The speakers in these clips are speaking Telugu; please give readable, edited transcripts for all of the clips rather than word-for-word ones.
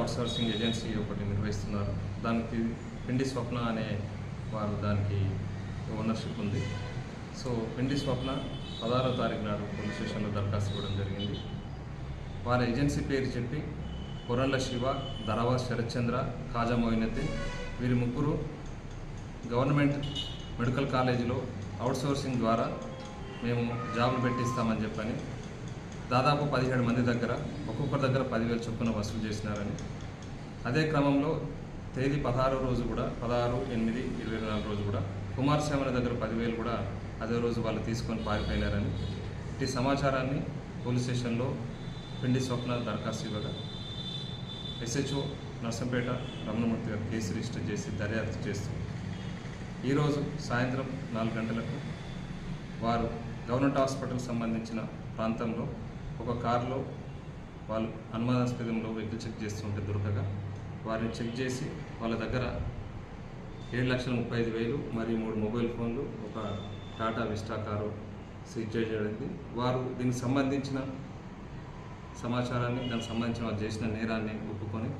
అవుట్సోర్సింగ్ ఏజెన్సీ ఒకటి నిర్వహిస్తున్నారు. దానికి పిండి స్వప్న అనే వారు దానికి ఓనర్షిప్ ఉంది. సో పిండి స్వప్న 16వ తారీఖు నాడు పోలీస్ స్టేషన్లో దరఖాస్తు ఇవ్వడం జరిగింది. వారి ఏజెన్సీ పేరు చెప్పి కొరండ్ల శివ, దరావా శరత్చంద్ర, ఖాజా మొయినుద్దీన్ వీరి ముగ్గురు గవర్నమెంట్ మెడికల్ కాలేజీలో అవుట్సోర్సింగ్ ద్వారా మేము జాబులు పెట్టిస్తామని చెప్పని దాదాపు 17 మంది దగ్గర ఒక్కొక్కరి దగ్గర 10,000 చొప్పున వసూలు చేసినారని, అదే క్రమంలో తేదీ 16 రోజు కూడా 16/8/24 రోజు కూడా కుమారస్వామి దగ్గర 10,000 కూడా అదే రోజు వాళ్ళు తీసుకొని పారిపోయినారని ఈ సమాచారాన్ని పోలీస్ స్టేషన్లో పిండి స్వప్న దరఖాస్తు ఇవ్వగా ఎస్హెచ్ఓ నర్సంపేట రమణమూర్తి గారు కేసు రిజిస్టర్ చేసి దర్యాప్తు చేస్తూ ఈరోజు సాయంత్రం 4 గంటలకు వారు గవర్నమెంట్ హాస్పిటల్ సంబంధించిన ప్రాంతంలో ఒక కారులో వాళ్ళు అనుమానాస్పదంలో వెహికల్ చెక్ చేస్తుంటే దొరకగా వారిని చెక్ చేసి వాళ్ళ దగ్గర 7,35,000 మరియు 3 మొబైల్ ఫోన్లు, ఒక టాటా విస్టా కారు సీజ్ చేయబడింది. వారు దీనికి సంబంధించిన సమాచారాన్ని, దానికి సంబంధించిన వారు చేసిన నేరాన్ని ఒప్పుకొని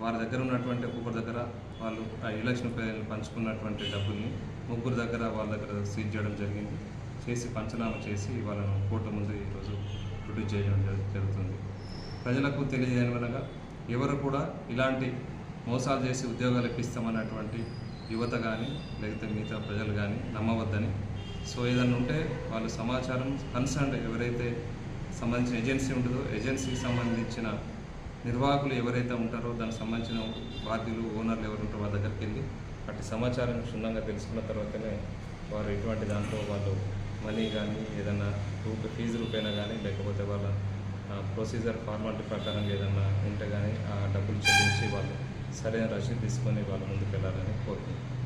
వారి దగ్గర ఉన్నటువంటి ఒక్కొక్కరి దగ్గర వాళ్ళు ఆ 7,35,000 పంచుకున్నటువంటి డబ్బుల్ని ముగ్గురు దగ్గర వాళ్ళ దగ్గర సీజ్ చేయడం జరిగింది. చేసి పంచనామా చేసి వాళ్ళను కోర్టు ముందు ఈరోజు ప్రొడ్యూస్ చేయడం జరుగుతుంది. ప్రజలకు తెలియజేయనగా ఎవరు కూడా ఇలాంటి మోసాలు చేసి ఉద్యోగాలు ఇప్పిస్తామన్నటువంటి యువత కానీ లేకపోతే మిగతా ప్రజలు కానీ నమ్మవద్దని. సో ఏదన్నా ఉంటే వాళ్ళు సమాచారం కన్సర్న్ ఎవరైతే సంబంధించిన ఏజెన్సీ ఉంటుందో ఏజెన్సీకి సంబంధించిన నిర్వాహకులు ఎవరైతే ఉంటారో దానికి సంబంధించిన బాధ్యులు ఓనర్లు ఎవరు ఉంటారో వాళ్ళ దగ్గరికి వెళ్ళి అట్టి సమాచారం క్షుణ్ణంగా తెలుసుకున్న తర్వాతనే వారు ఎటువంటి దాంట్లో వాళ్ళు మనీ కానీ ఏదైనా ఫీజు రూపైనా కానీ లేకపోతే వాళ్ళ ప్రొసీజర్ ఫార్మాలిటీ ప్రకారం ఏదన్నా ఉంటే కానీ ఆ డబ్బులు చెల్లించి వాళ్ళు సరైన రసీదు తీసుకొని వాళ్ళు ముందుకు వెళ్ళాలని కోరుకుంటున్నాను.